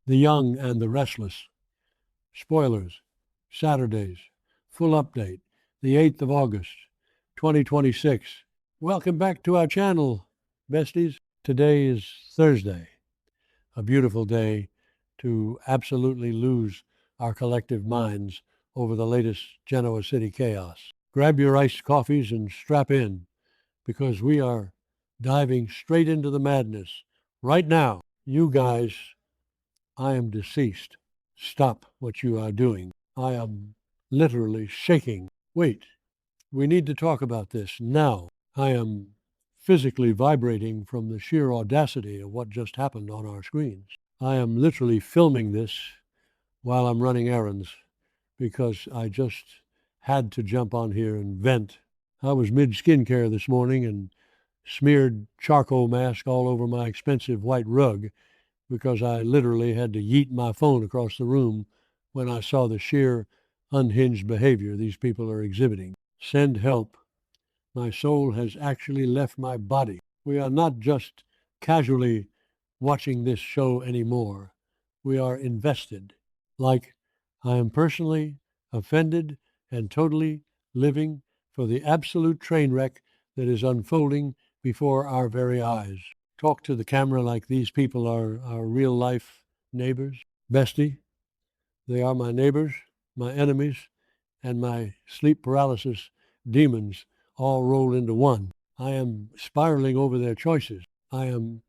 The Young and the Restless. Spoilers. Saturdays. Full update. The 8th of August, 2026. Welcome back to our channel, besties. Today is Thursday. A beautiful day to absolutely lose our collective minds over the latest Genoa City chaos. Grab your iced coffees and strap in, because we are diving straight into the madness right now. You guys, I am deceased. Stop what you are doing. I am literally shaking. Wait, we need to talk about this now. I am physically vibrating from the sheer audacity of what just happened on our screens. I am literally filming this while I'm running errands because I just had to jump on here and vent. I was mid-skincare this morning and smeared charcoal mask all over my expensive white rug because I literally had to yeet my phone across the room when I saw the sheer unhinged behavior these people are exhibiting. Send help. My soul has actually left my body. We are not just casually watching this show anymore. We are invested. Like I am personally offended and totally living for the absolute train wreck that is unfolding before our very eyes. Talk to the camera like these people are our real-life neighbors. Bestie, they are my neighbors, my enemies, and my sleep paralysis demons all rolled into one. I am spiraling over their choices. I am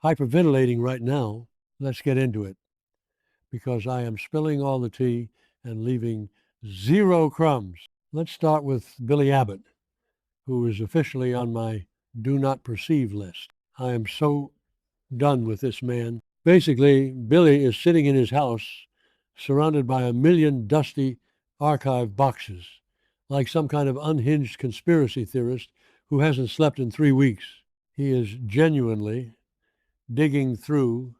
hyperventilating right now. Let's get into it, because I am spilling all the tea and leaving zero crumbs. Let's start with Billy Abbott, who is officially on my do not perceive list. I am so done with this man. Basically, Billy is sitting in his house surrounded by a million dusty archive boxes, like some kind of unhinged conspiracy theorist who hasn't slept in 3 weeks. He is genuinely digging through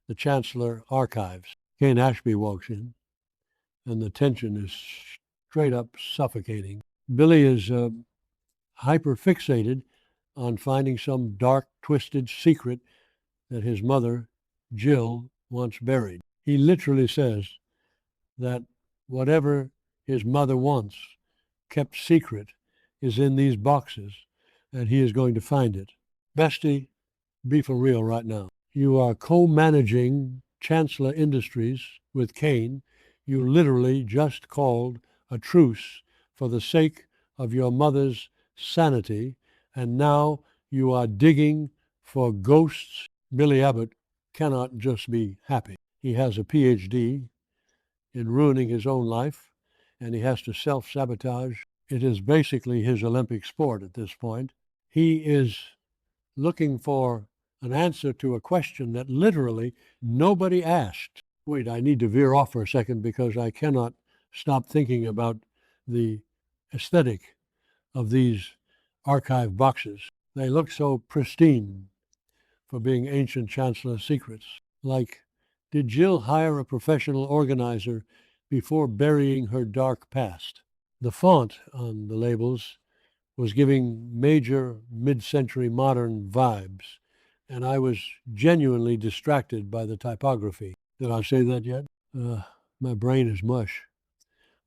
the Chancellor archives. Kane Ashby walks in, and the tension is straight up suffocating. Billy is hyper-fixated on finding some dark, twisted secret that his mother, Jill, wants buried. He literally says that whatever his mother wants kept secret is in these boxes, and he is going to find it. Bestie, be for real right now. You are co-managing Chancellor Industries with Kane. You literally just called a truce for the sake of your mother's sanity, and now you are digging for ghosts. Billy Abbott cannot just be happy. He has a PhD in ruining his own life, and he has to self-sabotage. It is basically his Olympic sport at this point. He is looking for an answer to a question that literally nobody asked. Wait, I need to veer off for a second because I cannot stop thinking about the aesthetic of these archive boxes. They look so pristine for being ancient Chancellor secrets. Like, did Jill hire a professional organizer before burying her dark past? The font on the labels was giving major mid-century modern vibes, and I was genuinely distracted by the typography. Did I say that yet? My brain is mush.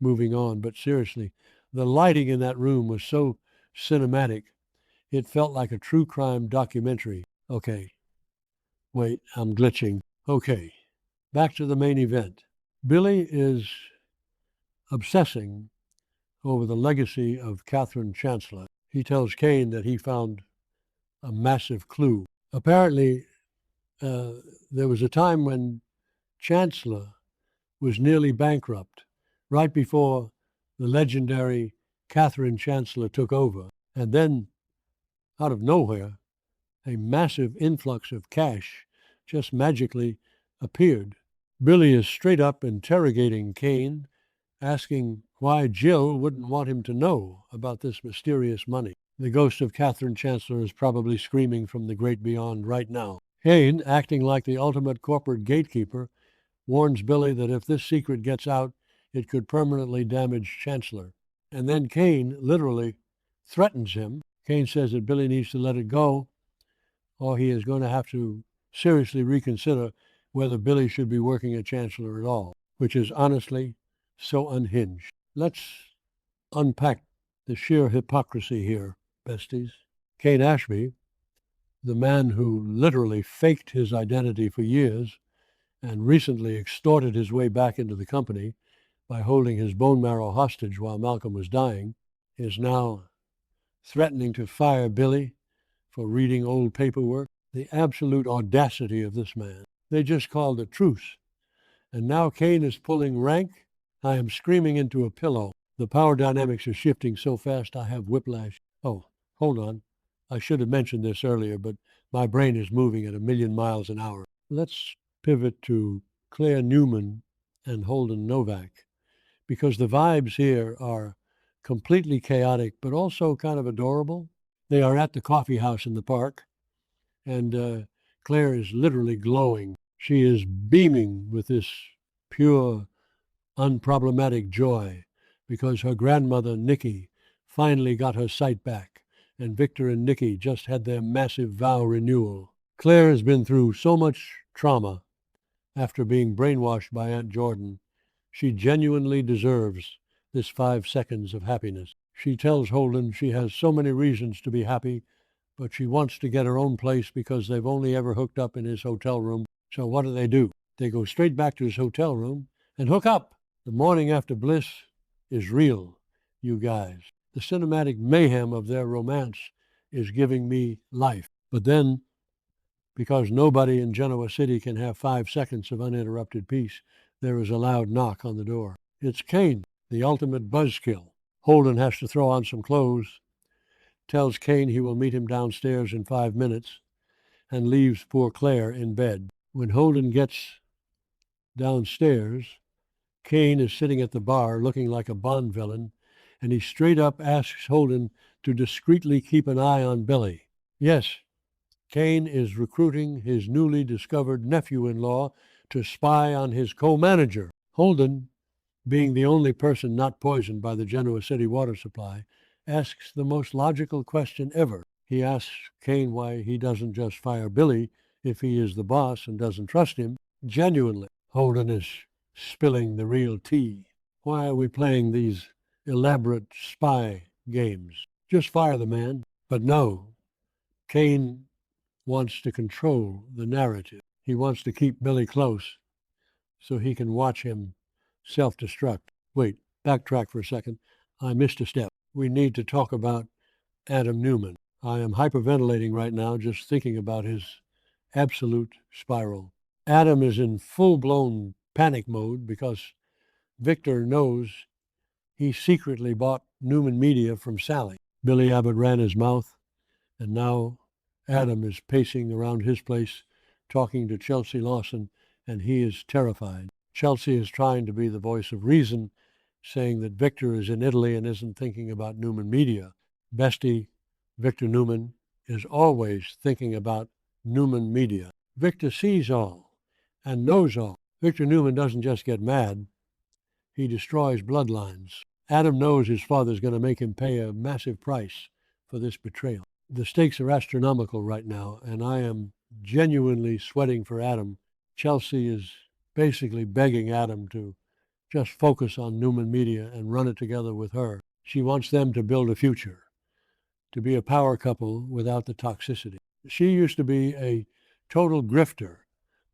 Moving on, but seriously, the lighting in that room was so cinematic. It felt like a true crime documentary. Okay. Wait, I'm glitching. Okay. Back to the main event. Billy is obsessing over the legacy of Catherine Chancellor. He tells Kane that he found a massive clue. Apparently, there was a time when Chancellor was nearly bankrupt, right before the legendary Catherine Chancellor took over. And then, out of nowhere, a massive influx of cash just magically appeared. Billy is straight up interrogating Kane, asking why Jill wouldn't want him to know about this mysterious money. The ghost of Catherine Chancellor is probably screaming from the great beyond right now. Kane, acting like the ultimate corporate gatekeeper, warns Billy that if this secret gets out, it could permanently damage Chancellor. And then Kane literally threatens him. Kane says that Billy needs to let it go, or he is going to have to seriously reconsider whether Billy should be working at Chancellor at all, which is honestly so unhinged. Let's unpack the sheer hypocrisy here, besties. Kane Ashby, the man who literally faked his identity for years and recently extorted his way back into the company by holding his bone marrow hostage while Malcolm was dying, is now threatening to fire Billy for reading old paperwork. The absolute audacity of this man. They just called a truce. And now Kane is pulling rank. I am screaming into a pillow. The power dynamics are shifting so fast I have whiplash. Oh, hold on. I should have mentioned this earlier, but my brain is moving at 1,000,000 miles an hour. Let's pivot to Claire Newman and Holden Novak, because the vibes here are completely chaotic, but also kind of adorable. They are at the coffee house in the park, and Claire is literally glowing. She is beaming with this pure, unproblematic joy because her grandmother, Nikki, finally got her sight back, and Victor and Nikki just had their massive vow renewal. Claire has been through so much trauma after being brainwashed by Aunt Jordan. She genuinely deserves this 5 seconds of happiness. She tells Holden she has so many reasons to be happy, but she wants to get her own place because they've only ever hooked up in his hotel room. So what do? They go straight back to his hotel room and hook up. The morning after bliss is real, you guys. The cinematic mayhem of their romance is giving me life. But then, because nobody in Genoa City can have 5 seconds of uninterrupted peace, there is a loud knock on the door. It's Kane, the ultimate buzzkill. Holden has to throw on some clothes, tells Kane he will meet him downstairs in 5 minutes, and leaves poor Claire in bed. When Holden gets downstairs, Kane is sitting at the bar looking like a Bond villain, and he straight up asks Holden to discreetly keep an eye on Billy. Yes, Kane is recruiting his newly discovered nephew-in-law to spy on his co-manager. Holden, being the only person not poisoned by the Genoa City water supply, asks the most logical question ever. He asks Kane why he doesn't just fire Billy if he is the boss and doesn't trust him. Genuinely, Holden is spilling the real tea. Why are we playing these elaborate spy games? Just fire the man. But no, Kane wants to control the narrative. He wants to keep Billy close so he can watch him self-destruct. Wait, backtrack for a second. I missed a step. We need to talk about Adam Newman. I am hyperventilating right now just thinking about his absolute spiral. Adam is in full-blown panic mode because Victor knows he secretly bought Newman Media from Sally. Billy Abbott ran his mouth, and now Adam is pacing around his place talking to Chelsea Lawson, and he is terrified. Chelsea is trying to be the voice of reason, saying that Victor is in Italy and isn't thinking about Newman Media. Bestie, Victor Newman is always thinking about Newman Media. Victor sees all and knows all. Victor Newman doesn't just get mad, he destroys bloodlines. Adam knows his father's going to make him pay a massive price for this betrayal. The stakes are astronomical right now, and I am genuinely sweating for Adam. Chelsea is basically begging Adam to just focus on Newman Media and run it together with her. She wants them to build a future, to be a power couple without the toxicity. She used to be a total grifter,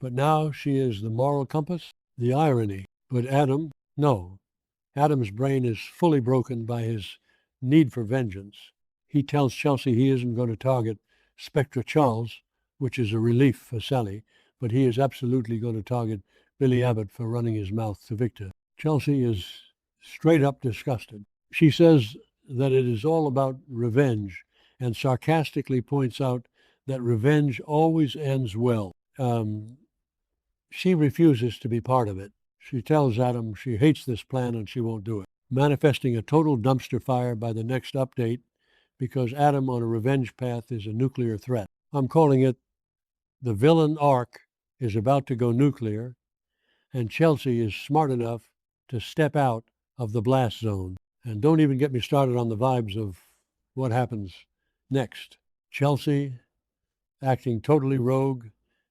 but now she is the moral compass, the irony. But Adam, no. Adam's brain is fully broken by his need for vengeance. He tells Chelsea he isn't going to target Spectra Charles, which is a relief for Sally, but he is absolutely going to target Billy Abbott for running his mouth to Victor. Chelsea is straight up disgusted. She says that it is all about revenge and sarcastically points out that revenge always ends well. She refuses to be part of it. She tells Adam she hates this plan and she won't do it, manifesting a total dumpster fire by the next update because Adam on a revenge path is a nuclear threat. I'm calling it the villain arc is about to go nuclear, and Chelsea is smart enough to step out of the blast zone. And don't even get me started on the vibes of what happens next. Chelsea, acting totally rogue,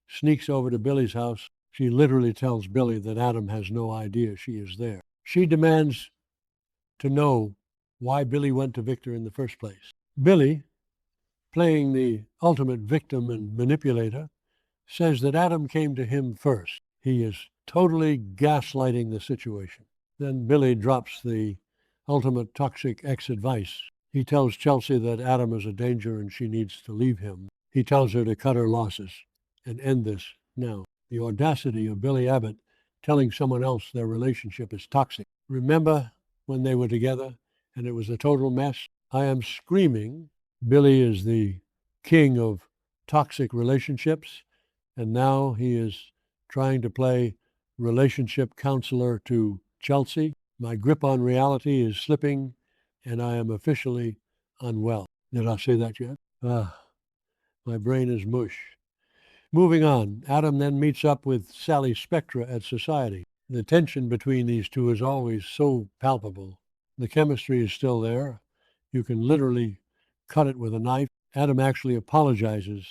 sneaks over to Billy's house, She literally tells Billy that Adam has no idea she is there. She demands to know why Billy went to Victor in the first place. Billy, playing the ultimate victim and manipulator, says that Adam came to him first. He is totally gaslighting the situation. Then Billy drops the ultimate toxic ex-advice. He tells Chelsea that Adam is a danger and she needs to leave him. He tells her to cut her losses and end this now. The audacity of Billy Abbott telling someone else their relationship is toxic. Remember when they were together and it was a total mess? I am screaming. Billy is the king of toxic relationships, and now he is trying to play relationship counselor to Chelsea. My grip on reality is slipping, and I am officially unwell. Did I say that yet? My brain is mush. Moving on, Adam then meets up with Sally Spectra at Society. The tension between these two is always so palpable. The chemistry is still there. You can literally cut it with a knife. Adam actually apologizes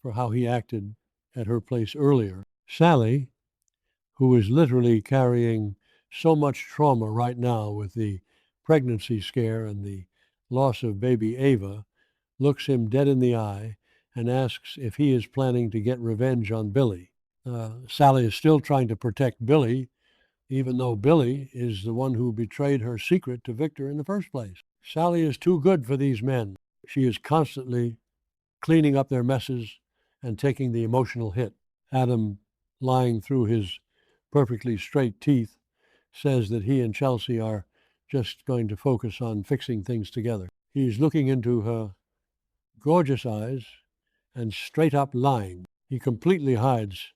for how he acted at her place earlier. Sally, who is literally carrying so much trauma right now with the pregnancy scare and the loss of baby Ava, looks him dead in the eye and asks if he is planning to get revenge on Billy. Sally is still trying to protect Billy, even though Billy is the one who betrayed her secret to Victor in the first place. Sally is too good for these men. She is constantly cleaning up their messes and taking the emotional hit. Adam, lying through his perfectly straight teeth, says that he and Chelsea are just going to focus on fixing things together. He's looking into her gorgeous eyes and straight up lying. He completely hides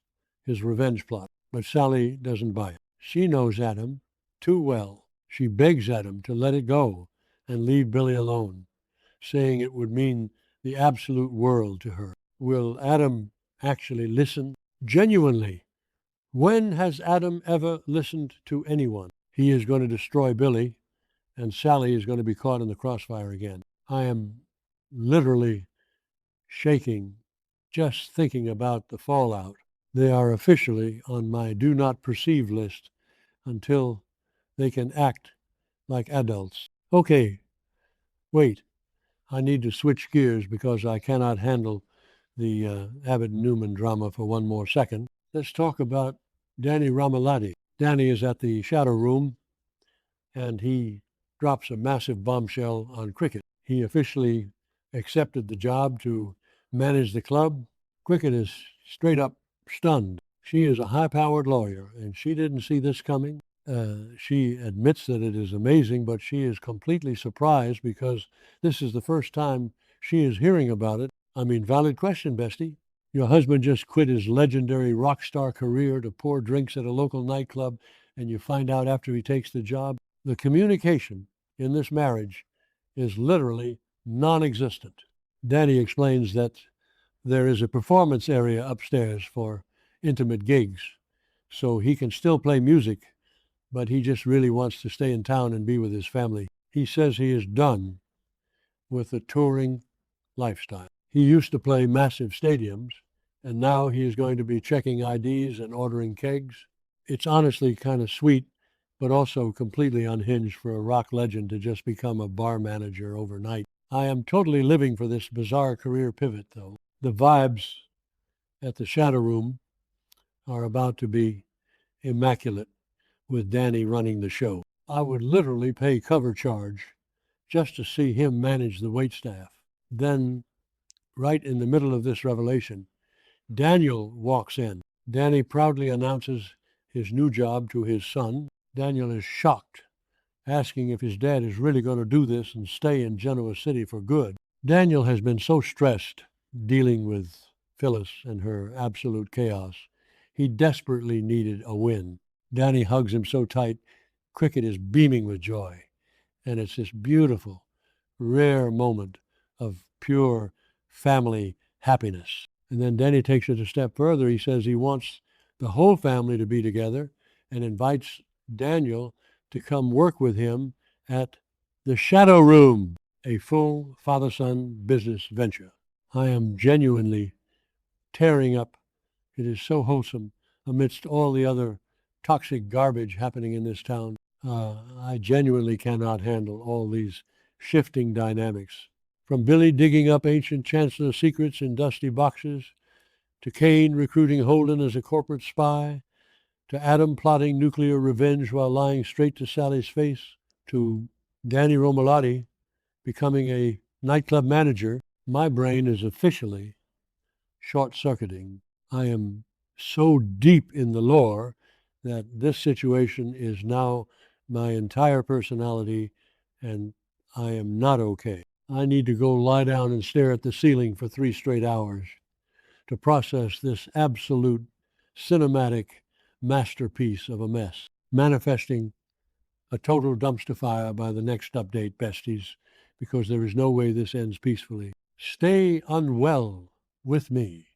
his revenge plot, but Sally doesn't buy it. She knows Adam too well. She begs Adam to let it go and leave Billy alone, saying it would mean the absolute world to her. Will Adam actually listen? Genuinely, when has Adam ever listened to anyone? He is going to destroy Billy, and Sally is going to be caught in the crossfire again. I am literally shaking just thinking about the fallout. They are officially on my do not perceive list until they can act like adults. Okay, wait. I need to switch gears because I cannot handle the Abbott Newman drama for one more second. Let's talk about Danny Ramalati. Danny is at the Shadow Room, and he drops a massive bombshell on Cricket. He officially accepted the job to manage the club. Cricket is straight up stunned. She is a high-powered lawyer, and she didn't see this coming. She admits that it is amazing, but she is completely surprised because this is the first time she is hearing about it. I mean, valid question, bestie. Your husband just quit his legendary rock star career to pour drinks at a local nightclub, and you find out after he takes the job. The communication in this marriage is literally non-existent. Danny explains that there is a performance area upstairs for intimate gigs, so he can still play music, but he just really wants to stay in town and be with his family. He says he is done with the touring lifestyle. He used to play massive stadiums, and now he is going to be checking IDs and ordering kegs. It's honestly kind of sweet, but also completely unhinged for a rock legend to just become a bar manager overnight. I am totally living for this bizarre career pivot, though. The vibes at the Shadow Room are about to be immaculate with Danny running the show. I would literally pay cover charge just to see him manage the waitstaff. Then, right in the middle of this revelation, Daniel walks in. Danny proudly announces his new job to his son. Daniel is shocked, asking if his dad is really going to do this and stay in Genoa City for good. Daniel has been so stressed dealing with Phyllis and her absolute chaos. He desperately needed a win. Danny hugs him so tight, Cricket is beaming with joy. And it's this beautiful, rare moment of pure family happiness. And then Danny takes it a step further. He says he wants the whole family to be together and invites Daniel to come work with him at the Shadow Room, a full father-son business venture. I am genuinely tearing up. It is so wholesome. amidst all the other toxic garbage happening in this town. I genuinely cannot handle all these shifting dynamics. From Billy digging up ancient Chancellor secrets in dusty boxes, to Kane recruiting Holden as a corporate spy, to Adam plotting nuclear revenge while lying straight to Sally's face, to Danny Romolotti becoming a nightclub manager, my brain is officially short-circuiting. I am so deep in the lore that this situation is now my entire personality, and I am not okay. I need to go lie down and stare at the ceiling for 3 straight hours to process this absolute cinematic masterpiece of a mess, manifesting a total dumpster fire by the next update, besties, because there is no way this ends peacefully. Stay unwell with me.